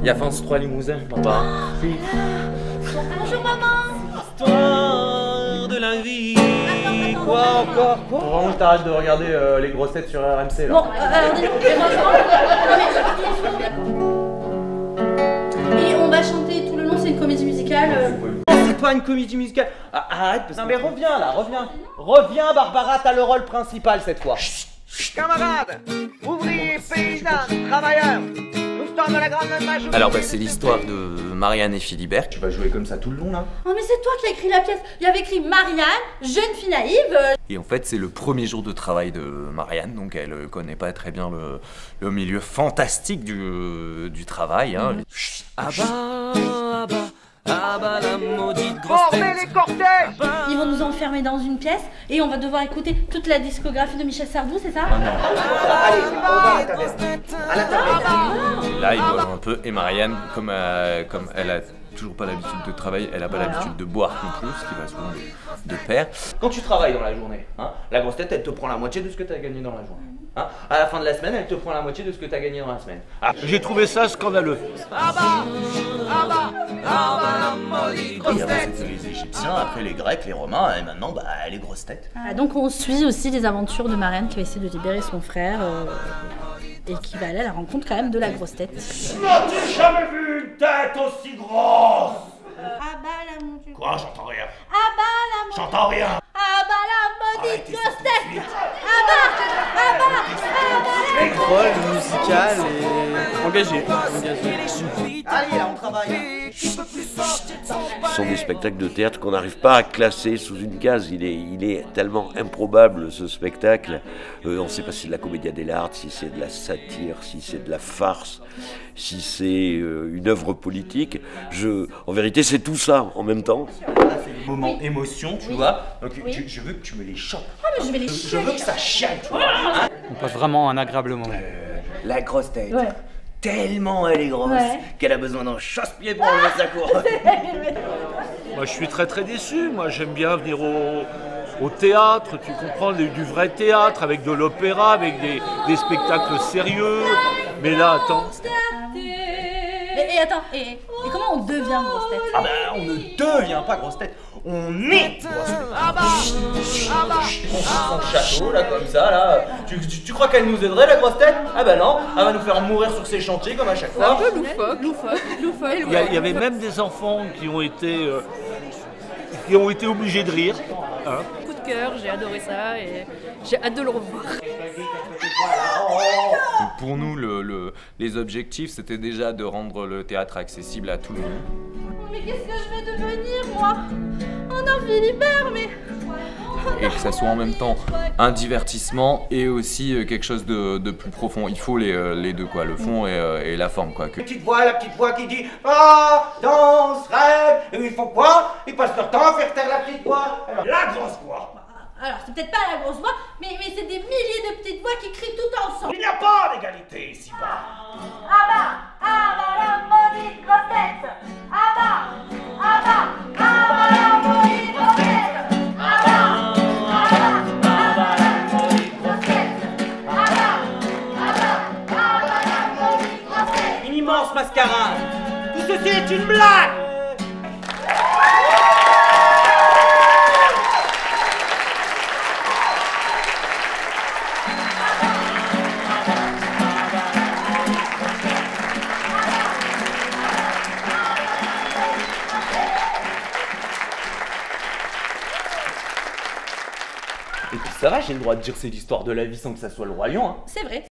Il y a France 3 Limousin, papa. Bonjour maman. Histoire de la vie. Quoi encore? Faut vraiment que t'arrêtes de regarder les grosses têtes sur RMC là. Bon, alors et on va chanter tout le long, c'est une comédie musicale. C'est pas une comédie musicale. Ah, arrête parce que... Non mais reviens là, reviens. Reviens Barbara, t'as le rôle principal cette fois. Camarades, ouvriers, paysans, travailleurs, nous sommes la grande majorité. Alors bah c'est l'histoire de Marianne et Philibert. Tu vas jouer comme ça tout le long là? Oh mais c'est toi qui as écrit la pièce. Il y avait écrit Marianne, jeune fille naïve. Et en fait c'est le premier jour de travail de Marianne, donc elle connaît pas très bien le milieu fantastique du travail. Hein. Ah bah la maudite grosse Formez tête. les cortèges. Ils vont nous enfermer dans une pièce et on va devoir écouter toute la discographie de Michel Sardou, c'est ça? Allez, on va à la taverne. À la taverne. Et là il boit un peu et Marianne, comme elle a toujours pas l'habitude de travailler, elle a pas l'habitude de boire non plus, ce qui va souvent de pair. Quand tu travailles dans la journée, hein, la grosse tête elle te prend la moitié de ce que tu as gagné dans la journée. Hein, à la fin de la semaine, elle te prend la moitié de ce que tu as gagné dans la semaine. Ah. J'ai trouvé ça scandaleux. Ah bah la maudite grosse Et avant tête. c'était les Égyptiens, après les Grecs, les Romains, et maintenant bah les grosses têtes. Donc on suit aussi les aventures de Marianne qui va essayer de libérer son frère et qui va aller à la rencontre quand même de la grosse tête. N'as-tu jamais vu une tête aussi grosse? Ah bah la maudite. Quoi? J'entends rien. Ah bah la maudite. J'entends rien. Ah bah la maudite Arrêtez ça grosse tout de tête. suite. Ah bah Rôle musical et engagé. Allez, là, on travaille. Tu peux plus sortir de ton Ce sont des spectacles de théâtre qu'on n'arrive pas à classer sous une case. Il est tellement improbable ce spectacle. On ne sait pas si c'est de la comédia dell'arte, si c'est de la satire, si c'est de la farce, si c'est une œuvre politique. En vérité, c'est tout ça en même temps. Là c'est le moment émotion, tu vois. Donc je veux que tu me les chopes. Ah mais je vais les Je chier. veux que ça chiale, tu vois. On passe vraiment un agréable moment. La grosse tête. Ouais. Tellement elle est grosse Ouais. qu'elle a besoin d'un chasse-pied pour enlever sa cour. Moi, je suis très déçu. Moi, j'aime bien venir au théâtre, tu comprends, du vrai théâtre, avec de l'opéra, avec des spectacles sérieux. Mais là, attends. Et attends, et comment on devient grosse tête? Ah bah on ne devient pas grosse tête, on est grosse tête. On fait son château là comme ça là. Tu crois qu'elle nous aiderait la grosse tête? Ah bah non, elle va nous faire mourir sur ses chantiers comme à chaque fois. Loufoque. Il y avait même des enfants qui ont été obligés de rire. Hein. Coup de cœur, j'ai adoré ça et j'ai hâte de le revoir. Pour nous, les objectifs, c'était déjà de rendre le théâtre accessible à tout le monde. Mais qu'est-ce que je vais devenir moi? Oh non Philibert, mais... Et que ça soit en même temps un divertissement et aussi quelque chose de plus profond. Il faut les deux, quoi, le fond et la forme, quoi. La petite voix qui dit ah, danse, rêve. Et ils font quoi? Ils passent leur temps à faire taire la petite voix. Alors, la grosse voix. Alors c'est peut-être pas la grosse voix, mais c'est des milliers de petites voix qui crient tout ensemble. Il n'y a pas d'égalité ici-bas. Ah bah la maudite grosse tête. Ah bah la maudite grosse tête. Ah bah la maudite grosse tête. Ah bah la maudite grosse tête. Une immense mascarade. Tout ceci est une blague. Et puis ça va, j'ai le droit de dire c'est l'histoire de la vie sans que ça soit le Roi Lion, hein. C'est vrai.